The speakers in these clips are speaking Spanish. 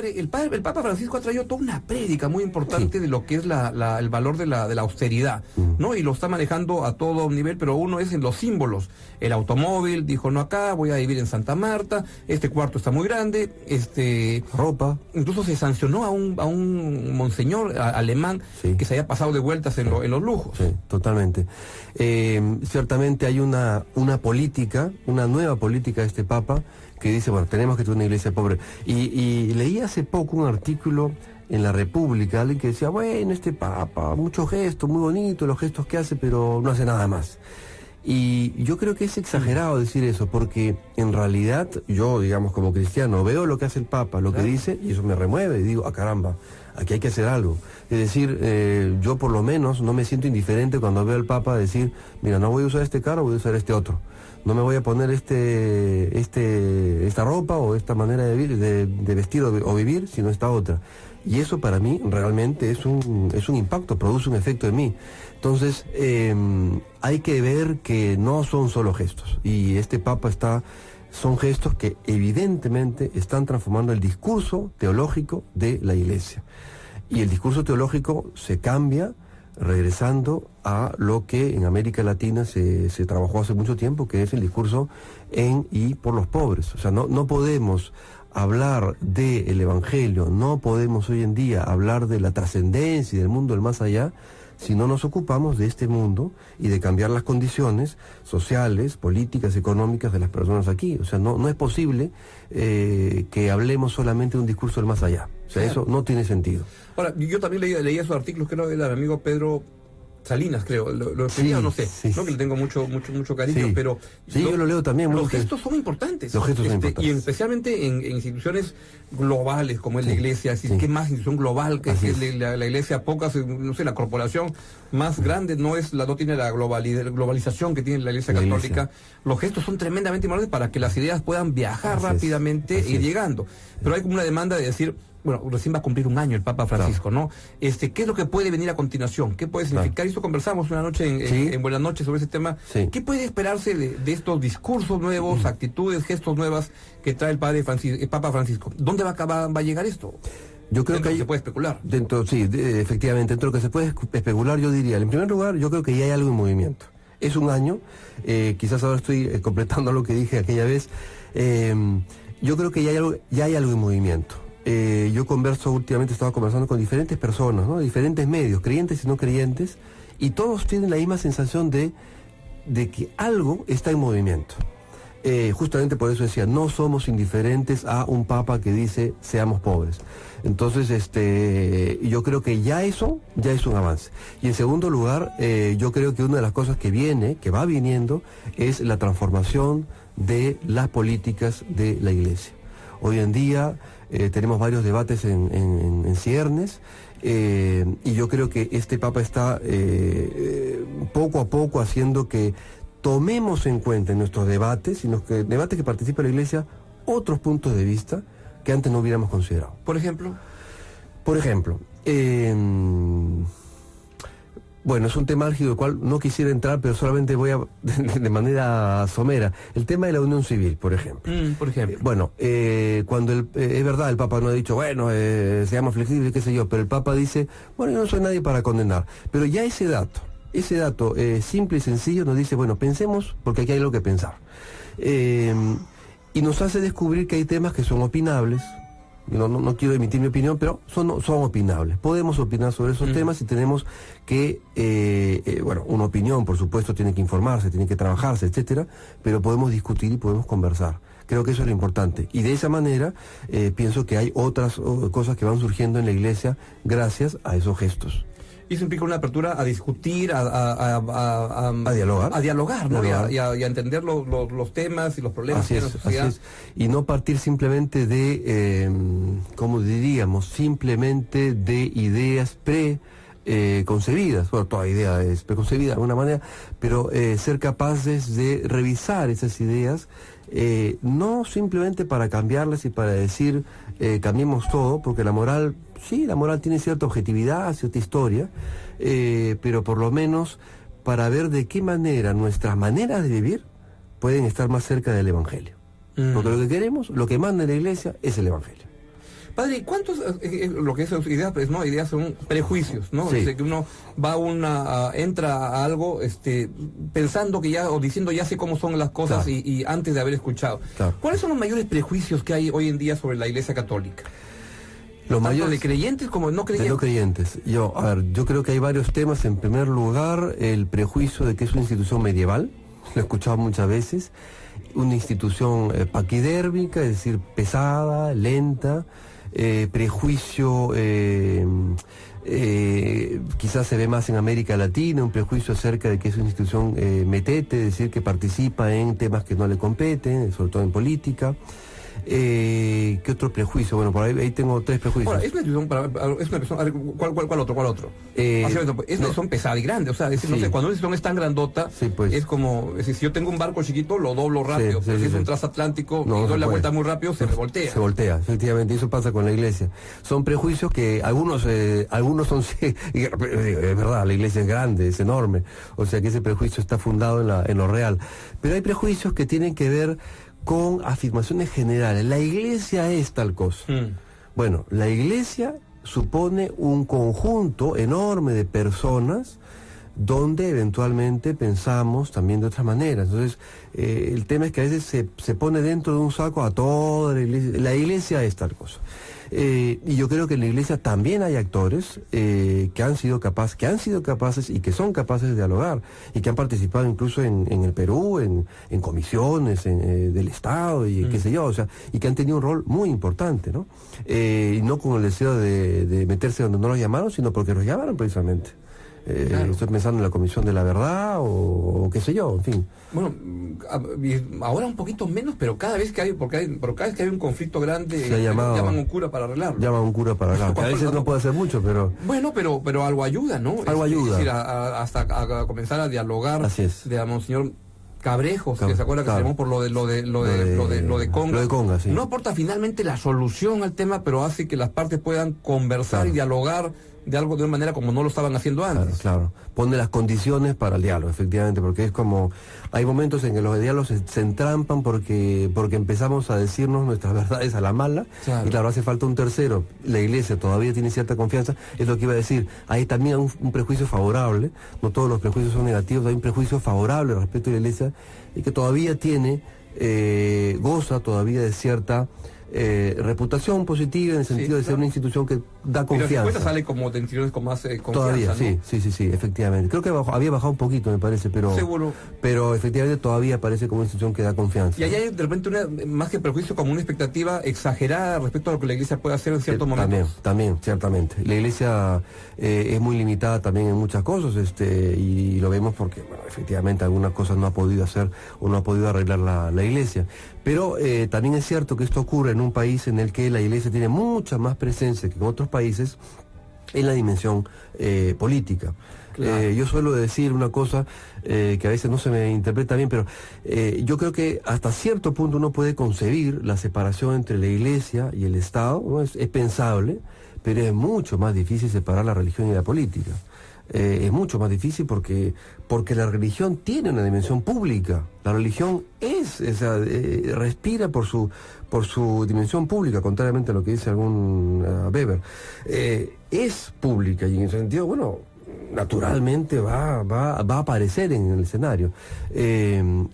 el Papa Francisco ha traído toda una prédica muy importante de lo que es el valor de la austeridad, ¿no? Y lo está manejando a todo nivel, pero uno es en los símbolos. El automóvil, dijo, no acá, voy a vivir en Santa Marta, este cuarto está muy grande, ropa. Incluso se sancionó a un monseñor alemán que se haya pasado de vueltas en los lujos. Sí, totalmente. Ciertamente hay una política, una nueva política de este Papa, que dice, bueno, tenemos que tener una iglesia pobre. Y leí hace poco un artículo en La República, alguien que decía, bueno, este Papa, muchos gestos, muy bonitos los gestos que hace, pero no hace nada más. Y yo creo que es exagerado decir eso, porque en realidad yo, digamos, como cristiano, veo lo que hace el Papa, lo que dice, y eso me remueve, y digo, ah, caramba, aquí hay que hacer algo. Es decir, yo por lo menos no me siento indiferente cuando veo al Papa decir, mira, no voy a usar este carro, voy a usar este otro. No me voy a poner esta ropa o esta manera de vestir o vivir, sino esta otra. Y eso para mí realmente es un impacto, produce un efecto en mí. Entonces, hay que ver que no son solo gestos. Y este Papa son gestos que evidentemente están transformando el discurso teológico de la Iglesia. Y el discurso teológico se cambia regresando a lo que en América Latina se trabajó hace mucho tiempo, que es el discurso en y por los pobres. O sea, no podemos hablar del Evangelio, no podemos hoy en día hablar de la trascendencia y del mundo del más allá, si no nos ocupamos de este mundo y de cambiar las condiciones sociales, políticas, económicas de las personas aquí. O sea, no es posible que hablemos solamente de un discurso del más allá. O sea, eso no tiene sentido. Ahora, yo también leía esos artículos, creo que era mi amigo Pedro Salinas, creo, lo escribía, no sé, no que le tengo mucho cariño, pero... Sí, yo lo leo también. Los gestos son importantes. Los gestos son importantes. Y especialmente en instituciones globales, como es la Iglesia, ¿qué más institución global que es la Iglesia? Pocas, no sé, la corporación más grande no tiene la globalización que tiene la Iglesia Católica. Los gestos son tremendamente importantes para que las ideas puedan viajar rápidamente e ir llegando. Pero hay como una demanda de decir... Bueno, recién va a cumplir un año el Papa Francisco, ¿no? ¿Qué es lo que puede venir a continuación? ¿Qué puede significar? Y esto conversamos una noche en Buenas Noches sobre ese tema. ¿Qué puede esperarse de estos discursos nuevos, actitudes, gestos nuevas que trae el Papa Francisco? ¿Dónde va a llegar esto? Yo creo que se puede especular. Efectivamente, dentro de lo que se puede especular, yo diría, en primer lugar, yo creo que ya hay algo en movimiento. Es un año, quizás ahora estoy completando lo que dije aquella vez, yo creo que ya hay algo en movimiento. Yo últimamente estaba conversando con diferentes personas, ¿no? Diferentes medios, creyentes y no creyentes, y todos tienen la misma sensación de que algo está en movimiento. Justamente por eso decía, no somos indiferentes a un Papa que dice seamos pobres. Entonces, yo creo que ya es un avance. Y en segundo lugar, yo creo que una de las cosas que va viniendo, es la transformación de las políticas de la Iglesia. Hoy en día tenemos varios debates en ciernes, y yo creo que este Papa está poco a poco haciendo que tomemos en cuenta en nuestros debates, debates que participa la Iglesia, otros puntos de vista que antes no hubiéramos considerado. ¿Por ejemplo? Bueno, es un tema álgido del cual no quisiera entrar, pero solamente voy a, de manera somera, el tema de la unión civil, por ejemplo. Bueno, cuando es verdad, el Papa no ha dicho, bueno, seamos flexibles, qué sé yo, pero el Papa dice, bueno, yo no soy nadie para condenar. Pero ya ese dato simple y sencillo nos dice, bueno, pensemos, porque aquí hay algo que pensar. Y nos hace descubrir que hay temas que son opinables. No quiero emitir mi opinión, pero son opinables. Podemos opinar sobre esos temas y tenemos que, una opinión, por supuesto, tiene que informarse, tiene que trabajarse, etcétera, pero podemos discutir y podemos conversar. Creo que eso es lo importante. Y de esa manera, pienso que hay otras cosas que van surgiendo en la Iglesia gracias a esos gestos. Y eso implica una apertura a discutir, a dialogar. A dialogar, ¿no? Y a entender los temas y los problemas de la sociedad. Así es. Y no partir simplemente simplemente de ideas concebidas. Bueno, toda idea es preconcebida de alguna manera, pero ser capaces de revisar esas ideas, no simplemente para cambiarlas y para decir cambiemos todo, porque la moral tiene cierta objetividad, cierta historia, pero por lo menos para ver de qué manera nuestras maneras de vivir pueden estar más cerca del Evangelio. Porque lo que queremos, lo que manda la Iglesia es el Evangelio. Padre, ¿cuántos, lo que es ideas, pues, no, ideas son prejuicios, ¿no? Sí. Que uno va entra a algo, pensando que ya, o diciendo ya sé cómo son las cosas, Claro. y antes de haber escuchado. Claro. ¿Cuáles son los mayores prejuicios que hay hoy en día sobre la Iglesia Católica? Los Tanto mayores de creyentes como de no de creyentes. no creyentes. Yo creo que hay varios temas. En primer lugar, el prejuicio de que es una institución medieval, lo he escuchado muchas veces, una institución paquidérmica, es decir, pesada, lenta, prejuicio, quizás se ve más en América Latina, un prejuicio acerca de que es una institución metete, es decir, que participa en temas que no le competen, sobre todo en política. ¿Qué otro prejuicio? Bueno, por ahí tengo 3 prejuicios. Ahora, es una institución, a ver, ¿cuál otro? Son pesadas y grandes, o sea, no Sí. sé, cuando una institución es tan grandota, Sí, pues. es como, si yo tengo un barco chiquito, lo doblo rápido, Sí, pero sí, si es sí. un transatlántico No, y no doy se la puede. vuelta muy rápido, se me voltea. Se voltea, efectivamente, y eso pasa con la iglesia. Son prejuicios que algunos son, sí, y es verdad, la iglesia es grande, es enorme, o sea que ese prejuicio está fundado en lo real. Pero hay prejuicios que tienen que ver con afirmaciones generales. La iglesia es tal cosa. Bueno, la iglesia supone un conjunto enorme de personas donde eventualmente pensamos también de otra manera. Entonces, el tema es que a veces se pone dentro de un saco a toda la iglesia. La iglesia es tal cosa. Y yo creo que en la iglesia también hay actores que han sido capaces y que son capaces de dialogar y que han participado incluso en el Perú, en comisiones del Estado y qué sé yo, o sea, y que han tenido un rol muy importante, ¿no? Y no con el deseo de meterse donde no los llamaron, sino porque los llamaron precisamente. Claro. Estoy pensando en la Comisión de la Verdad o qué sé yo, en fin. Bueno, ahora un poquito menos, pero cada vez que hay, pero cada vez que hay un conflicto grande, Se ha llamado- llaman a un cura para arreglarlo. Llaman a un cura para hablar, que a veces no puede hacer mucho, pero... Bueno, pero algo ayuda, ¿no? Algo ayuda. Es decir, hasta a comenzar a dialogar. Así es. De Monseñor Cabrejos, que se acuerda que Claro. se llamó por lo de Conga. Lo de Conga, sí. No aporta finalmente la solución al tema, pero hace que las partes puedan conversar, Claro. y dialogar de una manera como no lo estaban haciendo antes. Claro. Pone las condiciones para el diálogo, efectivamente, porque es como... Hay momentos en que los diálogos se entrampan porque empezamos a decirnos nuestras verdades a la mala, Claro. y claro, hace falta un tercero. La iglesia todavía tiene cierta confianza, es lo que iba a decir. Hay también un prejuicio favorable, no todos los prejuicios son negativos, hay un prejuicio favorable respecto a la iglesia, y que todavía goza todavía de cierta... reputación positiva en el sentido de ser claro. una institución que da Pero confianza. después sale como de instituciones con más confianza, Todavía, ¿no? sí, efectivamente. Creo que había bajado un poquito, me parece, pero... Seguro. Pero efectivamente todavía parece como una institución que da confianza. Y allá hay de repente más que prejuicio, como una expectativa exagerada respecto a lo que la iglesia puede hacer en ciertos momentos. También, ciertamente. La iglesia es muy limitada también en muchas cosas, y lo vemos porque, bueno, efectivamente algunas cosas no ha podido hacer o no ha podido arreglar la iglesia. Pero también es cierto que esto ocurre en un país en el que la iglesia tiene mucha más presencia que en otros países en la dimensión política. Claro. Yo suelo decir una cosa que a veces no se me interpreta bien, pero yo creo que hasta cierto punto uno puede concebir la separación entre la iglesia y el Estado, ¿no? Es pensable, pero es mucho más difícil separar la religión y la política. Es mucho más difícil porque la religión tiene una dimensión pública. La religión respira por su dimensión pública, contrariamente a lo que dice algún Weber. Es pública y en ese sentido, bueno, naturalmente va a aparecer en el escenario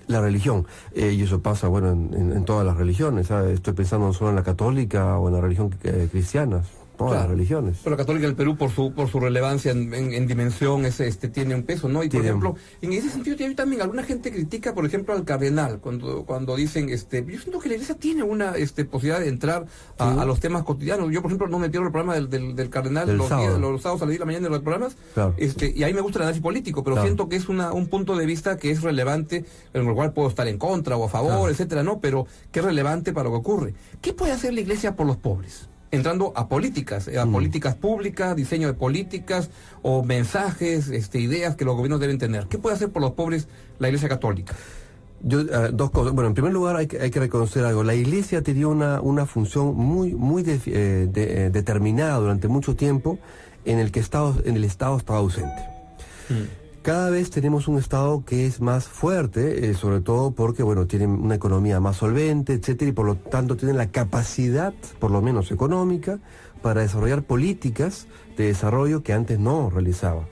la religión, y eso pasa, bueno, en todas las religiones, ¿sabes? Estoy pensando no solo en la católica o en la religión cristiana. Todas las religiones. Pero la católica del Perú, por su relevancia en dimensión, tiene un peso, ¿no? Y por ejemplo, en ese sentido también alguna gente critica, por ejemplo, al cardenal, cuando dicen, yo siento que la iglesia tiene una posibilidad de entrar a los temas cotidianos. Yo, por ejemplo, no me pierdo el programa del cardenal los sábados a las 10 de la mañana en los programas, claro. Y ahí me gusta el análisis político, pero claro. siento que es un punto de vista que es relevante, en el cual puedo estar en contra o a favor, claro. etcétera, ¿no? Pero que es relevante para lo que ocurre. ¿Qué puede hacer la iglesia por los pobres? Entrando a políticas, políticas públicas, diseño de políticas o mensajes, ideas que los gobiernos deben tener. ¿Qué puede hacer por los pobres la Iglesia Católica? Dos cosas. Bueno, en primer lugar hay que reconocer algo. La Iglesia tenía una función muy determinada durante mucho tiempo en el que el Estado estaba ausente. Cada vez tenemos un Estado que es más fuerte, sobre todo porque, bueno, tienen una economía más solvente, etcétera, y por lo tanto tienen la capacidad, por lo menos económica, para desarrollar políticas de desarrollo que antes no realizaba.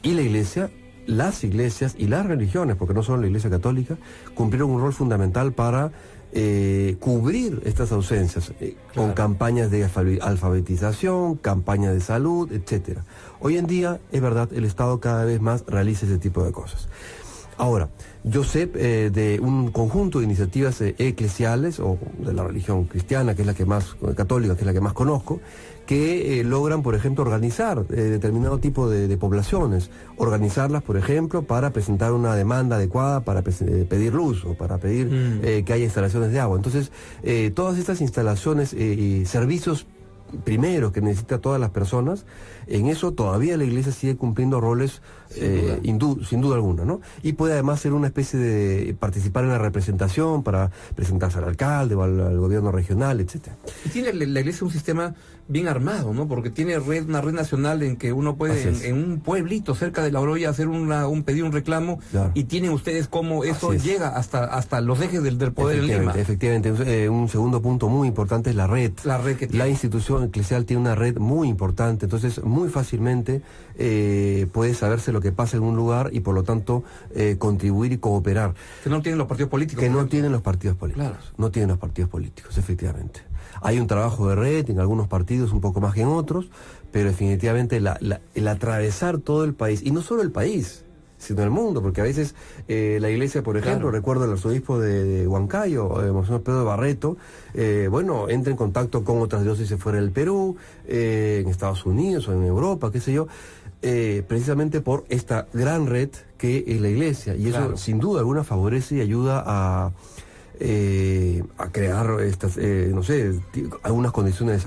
Y la Iglesia, las iglesias y las religiones, porque no solo la Iglesia Católica, cumplieron un rol fundamental para cubrir estas ausencias, con campañas de alfabetización, campañas de salud, etcétera. Hoy en día, es verdad, el Estado cada vez más realiza ese tipo de cosas. Ahora, yo sé de un conjunto de iniciativas eclesiales, o de la religión cristiana, que es la que más, católica, que es la que más conozco, que logran, por ejemplo, organizar determinado tipo de poblaciones, organizarlas, por ejemplo, para presentar una demanda adecuada, para pedir luz o para pedir que haya instalaciones de agua. Entonces, todas estas instalaciones y servicios primeros que necesitan todas las personas, en eso todavía la Iglesia sigue cumpliendo roles sin duda alguna, ¿no? Y puede además ser una especie de participar en la representación para presentarse al alcalde o al gobierno regional, etcétera. Y tiene la Iglesia un sistema bien armado, ¿no? Porque tiene una red nacional en que uno puede en un pueblito cerca de La Oroya hacer pedir un reclamo, claro. Y tienen ustedes cómo eso llega hasta los ejes del poder en Lima. Efectivamente, un segundo punto muy importante es la red. La red que tiene. La institución eclesial tiene una red muy importante, entonces muy fácilmente puede saberse lo que pasa en un lugar y por lo tanto contribuir y cooperar. Que no tienen los partidos políticos. Que no tienen los partidos políticos. Claro. No tienen los partidos políticos, efectivamente. Hay un trabajo de red en algunos partidos, un poco más que en otros, pero definitivamente el atravesar todo el país, y no solo el país, sino el mundo, porque a veces la Iglesia, por ejemplo, claro. Recuerdo el arzobispo de Huancayo, Monseñor Pedro Barreto, entra en contacto con otras diócesis fuera del Perú, en Estados Unidos o en Europa, qué sé yo, precisamente por esta gran red que es la Iglesia, y eso claro. Sin duda alguna favorece y ayuda a crear estas, algunas condiciones de